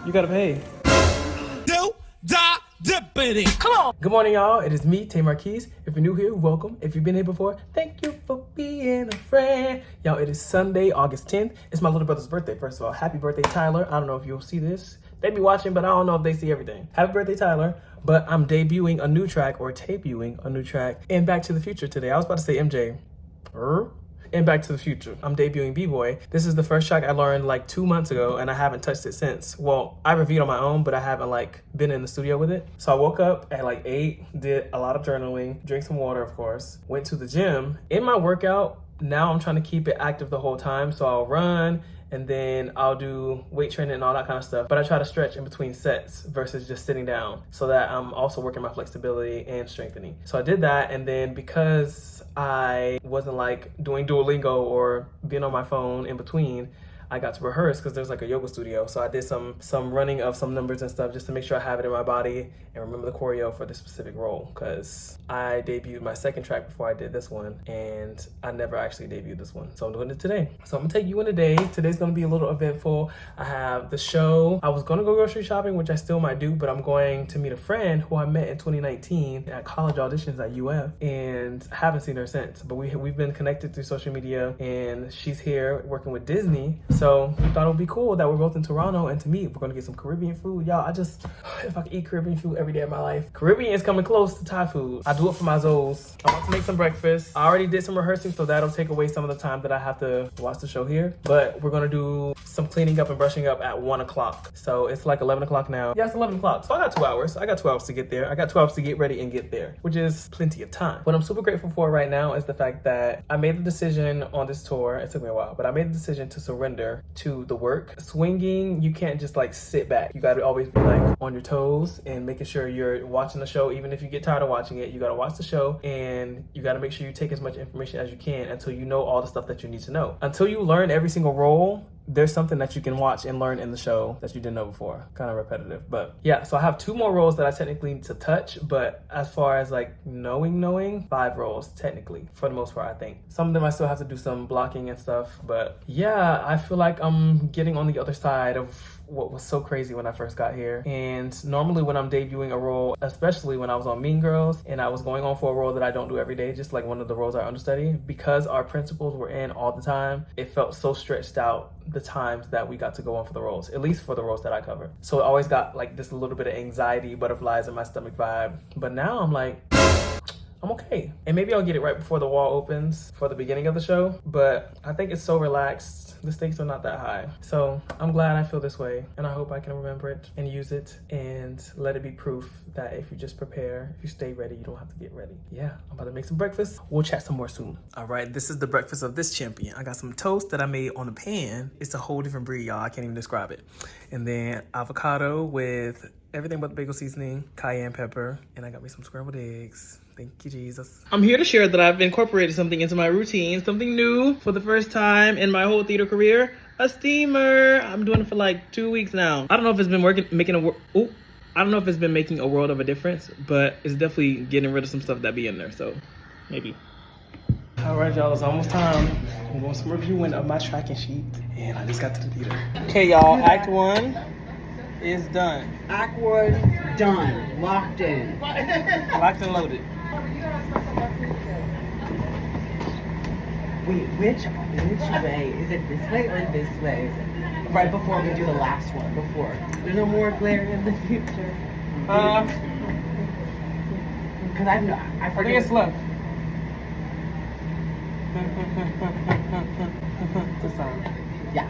You gotta pay. Come on. Good morning, y'all. It is me, Tay Marquise. If you're new here, welcome. If you've been here before, thank you for being a friend. Y'all, it is Sunday, August 10th. It's my little brother's birthday, first of all. Happy birthday, Tyler. I don't know if you'll see this. They be watching, but I don't know if they see everything. Happy birthday, Tyler. But I'm debuting a new track, or debuting a new track in Back to the Future today. I was about to say MJ. In Back to the Future. I'm debuting B-Boy. This is the first track I learned like 2 months ago, and I haven't touched it since. Well, I reviewed on my own, but I haven't like been in the studio with it. So I woke up at like 8, did a lot of journaling, drank some water, of course, went to the gym. In my workout, now I'm trying to keep it active the whole time. So I'll run, and then I'll do weight training and all that kind of stuff. But I try to stretch in between sets versus just sitting down, so that I'm also working my flexibility and strengthening. So I did that, and then because I wasn't like doing Duolingo or being on my phone in between, I got to rehearse because there's like a yoga studio. So I did some running of some numbers and stuff just to make sure I have it in my body and remember the choreo for this specific role, because I debuted my second track before I did this one, and I never actually debuted this one. So I'm doing it today. So I'm gonna take you in a day. Today's gonna be a little eventful. I have the show. I was gonna go grocery shopping, which I still might do, but I'm going to meet a friend who I met in 2019 at college auditions at UF, and haven't seen her since. But we've been connected through social media, and she's here working with Disney. So we thought it would be cool that we're both in Toronto and to meet. We're gonna get some Caribbean food. Y'all, if I could eat Caribbean food every day of my life. Caribbean is coming close to Thai food. I do it for my Zoes. I'm about to make some breakfast. I already did some rehearsing, so that'll take away some of the time that I have to watch the show here. But we're gonna do some cleaning up and brushing up at 1 o'clock. So it's like 11 o'clock now. Yeah, it's 11 o'clock. So I got 2 hours. I got 2 hours to get there. I got 2 hours to get ready and get there, which is plenty of time. What I'm super grateful for right now is the fact that I made the decision on this tour. It took me a while, but I made the decision to surrender to the work. Swinging, you can't just like sit back. You gotta always be like on your toes and making sure you're watching the show. Even if you get tired of watching it, you gotta watch the show, and you gotta make sure you take as much information as you can until you know all the stuff that you need to know. Until you learn every single role, there's something that you can watch and learn in the show that you didn't know before. Kind of repetitive, but yeah. So I have 2 more roles that I technically need to touch, but as far as like knowing, 5 roles technically, for the most part, I think. Some of them I still have to do some blocking and stuff, but yeah, I feel like I'm getting on the other side of what was so crazy when I first got here. And normally when I'm debuting a role, especially when I was on Mean Girls and I was going on for a role that I don't do every day, just like one of the roles I understudy, because our principals were in all the time, it felt so stretched out the times that we got to go on for the roles, at least for the roles that I cover. So it always got like this little bit of anxiety, butterflies in my stomach vibe. But now I'm like, I'm okay. And maybe I'll get it right before the wall opens for the beginning of the show, but I think it's so relaxed. The stakes are not that high. So I'm glad I feel this way, and I hope I can remember it and use it and let it be proof that if you just prepare, if you stay ready, you don't have to get ready. Yeah, I'm about to make some breakfast. We'll chat some more soon. All right, this is the breakfast of this champion. I got some toast that I made on the pan. It's a whole different breed, y'all. I can't even describe it. And then avocado with everything but the bagel seasoning, cayenne pepper, and I got me some scrambled eggs. Thank you, Jesus. I'm here to share that I've incorporated something into my routine, something new for the first time in my whole theater career, a steamer. I'm doing it for like 2 weeks now. I don't know if it's been making a world of a difference, but it's definitely getting rid of some stuff that be in there, so maybe. All right, y'all, it's almost time. I'm doing some reviewing of my tracking sheet, and I just got to the theater. Okay, y'all, Act 1 is done. Act 1 done. Locked in. Locked and loaded. Wait, which way? Is it this way or this way? Right before we do the last one. Before. There's no more glare in the future. Because I forget. I think it's left. This time. Yeah.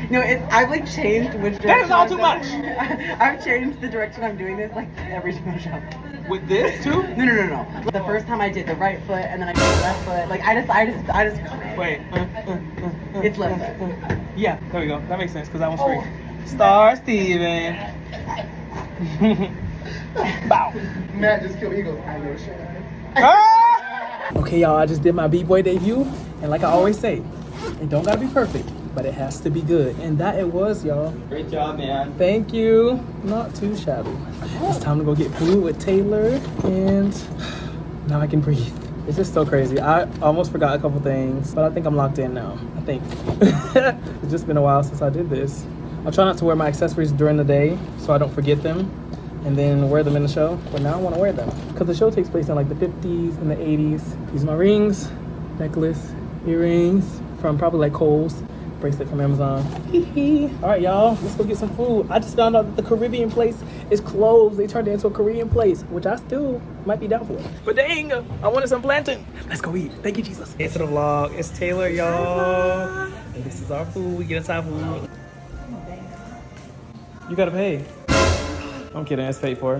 No, I've like changed which direction. That is all too much. I've changed the direction I'm doing this like every time I shop. With this too? No. The first time I did the right foot and then I did the left foot. Like I just. Wait. It's left foot. Yeah, there we go. That makes sense because that one's free. Star Steven. Bow. Matt just killed me. He goes, I know shit. Okay, y'all, I just did my B-Boy debut, and like I always say, it don't gotta be perfect, but it has to be good, and that it was, y'all. Great job, man. Thank you. Not too shabby. It's time to go get food with Taylor, and now I can breathe. It's just so crazy. I almost forgot a couple things, but I think I'm locked in now. I think. It's just been a while since I did this. I'll try not to wear my accessories during the day so I don't forget them and then wear them in the show. But now I want to wear them because the show takes place in like the 50s and the 80s. These are my rings, necklace, earrings from probably like Kohl's, bracelet from Amazon. All right, y'all, let's go get some food. I just found out that the Caribbean place is closed. They turned it into a Korean place, which I still might be down for. But dang, I wanted some plantain. Let's go eat. Thank you, Jesus. It's the vlog. It's Taylor, y'all. And this is our food. We get a Thai food. You gotta pay. I'm kidding. It's paid for.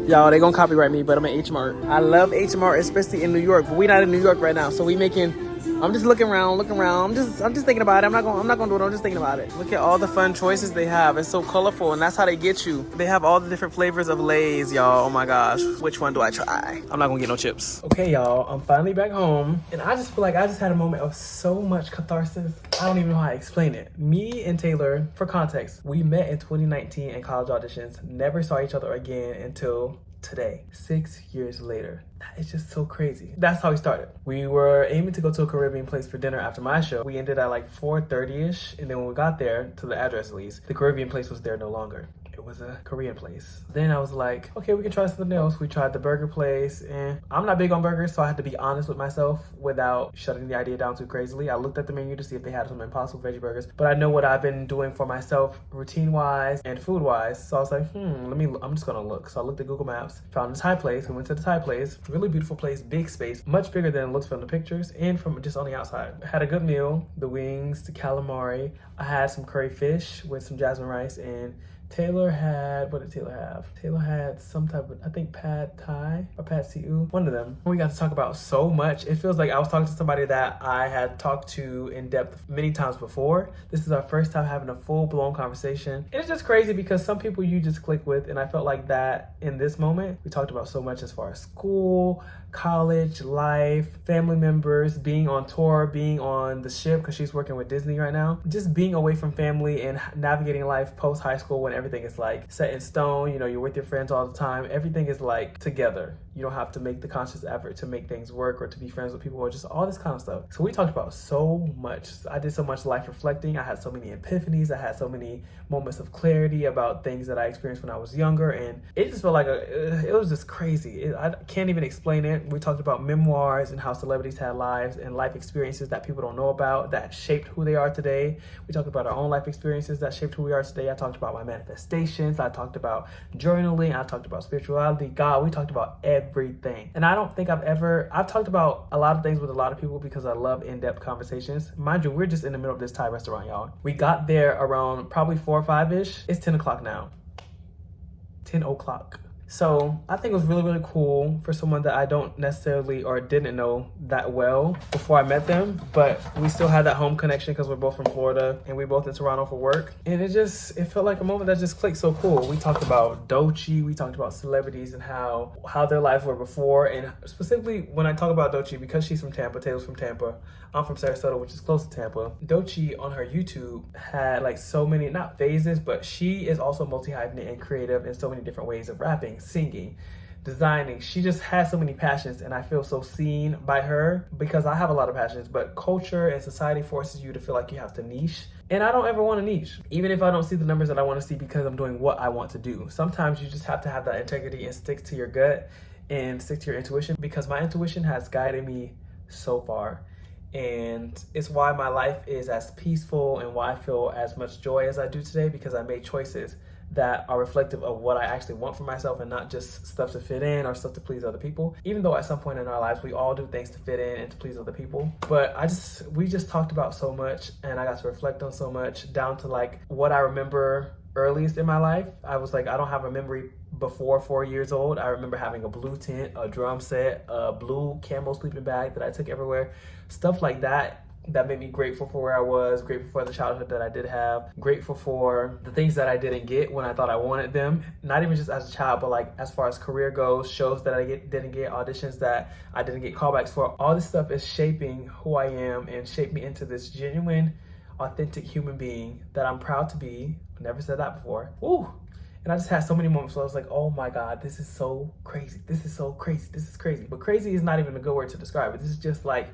Y'all, they gonna copyright me, but I'm at H Mart. I love H Mart, especially in New York. But we not in New York right now, so we making. I'm just looking around. I'm just thinking about it. I'm not gonna do it. I'm just thinking about it. Look at all the fun choices they have. It's so colorful, and that's how they get you. They have all the different flavors of Lay's, y'all. Oh my gosh, which one do I try? I'm not gonna get no chips. Okay, y'all, I'm finally back home, and I just feel like I just had a moment of so much catharsis. I don't even know how to explain it. Me and Taylor, for context, we met in 2019 in college auditions. Never saw each other again until today, 6 years later. It's just so crazy. That's how we started. We were aiming to go to a Caribbean place for dinner after my show. We ended at like 4:30ish, and then when we got there, to the address at least, the Caribbean place was there no longer. It was a Korean place. Then I was like, okay, we can try something else. We tried the burger place, and I'm not big on burgers, so I had to be honest with myself without shutting the idea down too crazily. I looked at the menu to see if they had some Impossible veggie burgers, but I know what I've been doing for myself routine-wise and food-wise, so I was like, I'm just gonna look. So I looked at Google Maps, found a Thai place. We went to the Thai place. Really beautiful place, big space, much bigger than it looks from the pictures and from just on the outside. Had a good meal, the wings, the calamari. I had some curry fish with some jasmine rice, and Taylor had, what did Taylor have? Taylor had some type of, I think pad thai or pad see ew, one of them. We got to talk about so much. It feels like I was talking to somebody that I had talked to in depth many times before. This is our first time having a full-blown conversation. And it's just crazy because some people you just click with, and I felt like that in this moment. We talked about so much as far as school, college, life, family members, being on tour, being on the ship because she's working with Disney right now. Just being away from family and navigating life post-high school when everything is like set in stone, you know, you're with your friends all the time. Everything is like together. You don't have to make the conscious effort to make things work or to be friends with people or just all this kind of stuff. So we talked about so much. I did so much life reflecting. I had so many epiphanies. I had so many moments of clarity about things that I experienced when I was younger. And it just felt like it was just crazy. I can't even explain it. We talked about memoirs and how celebrities had lives and life experiences that people don't know about that shaped who they are today. We talked about our own life experiences that shaped who we are today. I talked about my manifestations. I talked about journaling. I talked about spirituality, God. We talked about everything. And I don't think I've talked about a lot of things with a lot of people because I love in-depth conversations. Mind you, we're just in the middle of this Thai restaurant, y'all. We got there around probably 4 or 5-ish. It's 10 o'clock now. 10 o'clock. So I think it was really, really cool for someone that I don't necessarily or didn't know that well before I met them, but we still had that home connection because we're both from Florida and we're both in Toronto for work. And it felt like a moment that just clicked so cool. We talked about Doechii, we talked about celebrities and how their lives were before. And specifically when I talk about Doechii, because she's from Tampa, Taylor's from Tampa, I'm from Sarasota, which is close to Tampa. Doechii on her YouTube had like so many, not phases, but she is also multi-hyphenate and creative in so many different ways of rapping, singing, designing. She just has so many passions, and I feel so seen by her because I have a lot of passions, but culture and society forces you to feel like you have to niche. And I don't ever want to niche, even if I don't see the numbers that I want to see because I'm doing what I want to do. Sometimes you just have to have that integrity and stick to your gut and stick to your intuition, because my intuition has guided me so far. And it's why my life is as peaceful and why I feel as much joy as I do today, because I made choices that are reflective of what I actually want for myself and not just stuff to fit in or stuff to please other people. Even though at some point in our lives, we all do things to fit in and to please other people. But we just talked about so much, and I got to reflect on so much, down to like what I remember earliest in my life. I was like, I don't have a memory before 4 years old. I remember having a blue tent, a drum set, a blue camo sleeping bag that I took everywhere. Stuff like that made me grateful for where I was, grateful for the childhood that I did have, grateful for the things that I didn't get when I thought I wanted them. Not even just as a child, but like as far as career goes, shows that I didn't get, auditions that I didn't get callbacks for. All this stuff is shaping who I am and shaped me into this genuine, authentic human being that I'm proud to be. I never said that before. Ooh. And I just had so many moments where I was like, oh my God, this is so crazy. This is so crazy. This is crazy. But crazy is not even a good word to describe it. This is just like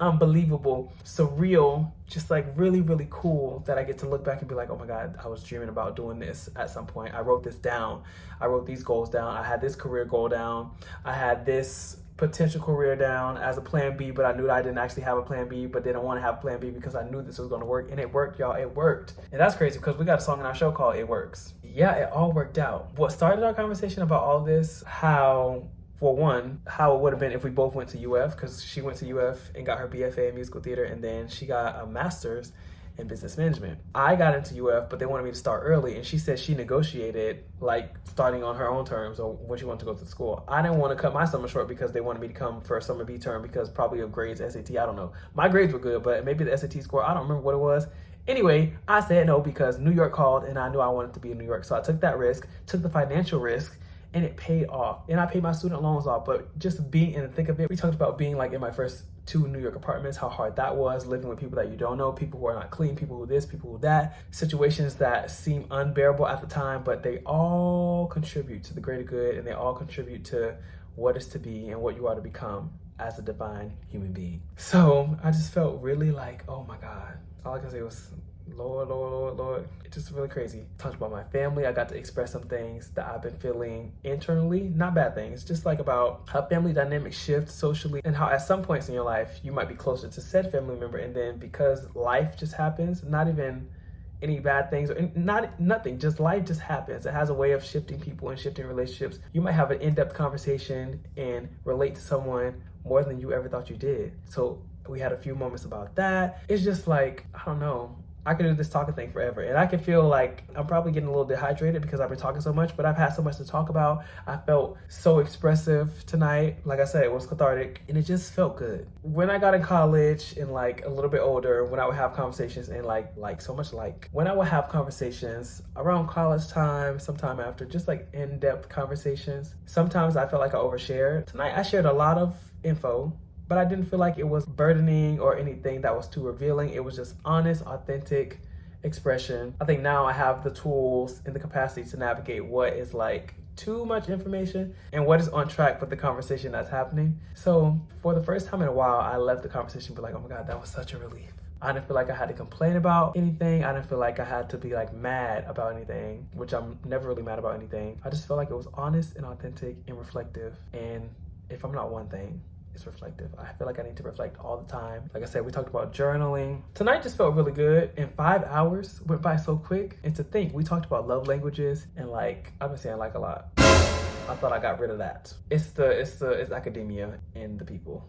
unbelievable, surreal, just like really, really cool that I get to look back and be like, oh my God, I was dreaming about doing this at some point. I wrote this down. I wrote these goals down. I had this career goal down. I had this potential career down as a plan B, but I knew that I didn't actually have a plan B, but didn't want to have a plan B because I knew this was going to work, and it worked, y'all. It worked. And that's crazy because we got a song in our show called It Works. Yeah, it all worked out. What started our conversation about all this, how it would have been if we both went to UF, because she went to UF and got her BFA in musical theater, and then she got a master's in business management. I got into UF, but they wanted me to start early, and she said she negotiated like starting on her own terms or when she wanted to go to school. I didn't want to cut my summer short because they wanted me to come for a summer B term because probably of grades, SAT, I don't know. My grades were good, but maybe the SAT score, I don't remember what it was. Anyway, I said no because New York called and I knew I wanted to be in New York. So I took that risk, took the financial risk, and it paid off. And I paid my student loans off, but just being in the thick of it, we talked about being like in my first 2 New York apartments, how hard that was, living with people that you don't know, people who are not clean, people who this, people who that, situations that seem unbearable at the time, but they all contribute to the greater good, and they all contribute to what is to be and what you are to become as a divine human being. So I just felt really like, oh my God. All I can say was, Lord, Lord, Lord, Lord. It's just really crazy. Talked about my family. I got to express some things that I've been feeling internally. Not bad things, just like about how family dynamics shift socially and how at some points in your life, you might be closer to said family member. And then because life just happens, not even any bad things or nothing, just life just happens. It has a way of shifting people and shifting relationships. You might have an in-depth conversation and relate to someone more than you ever thought you did. So we had a few moments about that. It's just like, I don't know. I could do this talking thing forever, and I can feel like I'm probably getting a little dehydrated because I've been talking so much, but I've had so much to talk about. I felt so expressive tonight. Like I said, it was cathartic, and it just felt good. When I got in college and like a little bit older, when I would have conversations and when I would have conversations around college time, sometime after, just like in-depth conversations, sometimes I felt like I overshared. Tonight, I shared a lot of info, but I didn't feel like it was burdening or anything that was too revealing. It was just honest, authentic expression. I think now I have the tools and the capacity to navigate what is like too much information and what is on track with the conversation that's happening. So for the first time in a while, I left the conversation be like, oh my God, that was such a relief. I didn't feel like I had to complain about anything. I didn't feel like I had to be like mad about anything, which I'm never really mad about anything. I just felt like it was honest and authentic and reflective. And if I'm not one thing, it's reflective. I feel like I need to reflect all the time. Like I said, we talked about journaling. Tonight just felt really good, and 5 hours went by so quick. And to think, we talked about love languages, and like, I've been saying like a lot. I thought I got rid of that. It's academia and the people,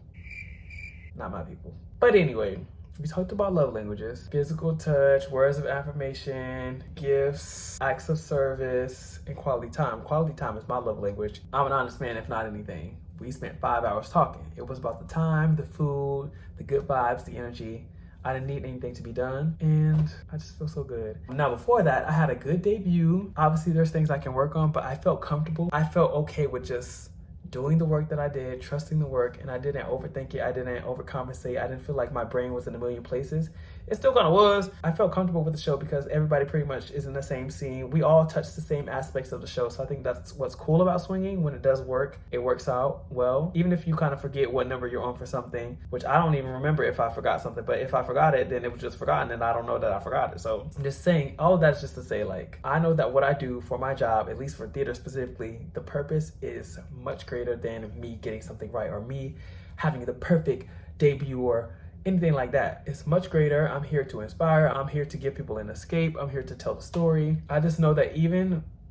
not my people. But anyway, we talked about love languages, physical touch, words of affirmation, gifts, acts of service, and quality time. Quality time is my love language. I'm an honest man, if not anything. We spent 5 hours talking. It was about the time, the food, the good vibes, the energy. I didn't need anything to be done, and I just feel so good. Now, before that, I had a good debut. Obviously, there's things I can work on, but I felt comfortable. I felt okay with just doing the work that I did, trusting the work, and I didn't overthink it. I didn't overcompensate. I didn't feel like my brain was in a million places. It still kind of was. I felt comfortable with the show because everybody pretty much is in the same scene. We all touch the same aspects of the show. So I think that's what's cool about swinging. When it does work, it works out well. Even if you kind of forget what number you're on for something, which I don't even remember if I forgot something, but if I forgot it, then it was just forgotten and I don't know that I forgot it. So I'm just saying, all of that's just to say, like, I know that what I do for my job, at least for theater specifically, the purpose is much greater than me getting something right or me having the perfect debut or anything like that. It's much greater. I'm here to inspire. I'm here to give people an escape. I'm here to tell the story. I just know that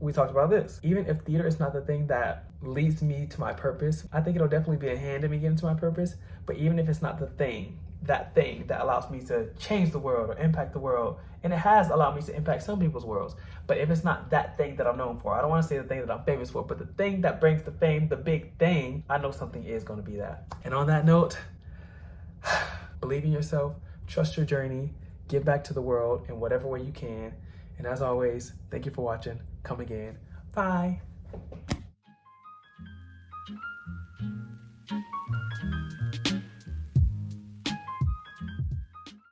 we talked about this, even if theater is not the thing that leads me to my purpose, I think it'll definitely be a hand in me getting to my purpose. But even if it's not that thing that allows me to change the world or impact the world, and it has allowed me to impact some people's worlds, but if it's not that thing that I'm known for, I don't want to say the thing that I'm famous for, but the thing that brings the fame, the big thing, I know something is going to be that. And on that note, believe in yourself, trust your journey, give back to the world in whatever way you can. And as always, thank you for watching. Come again. Bye.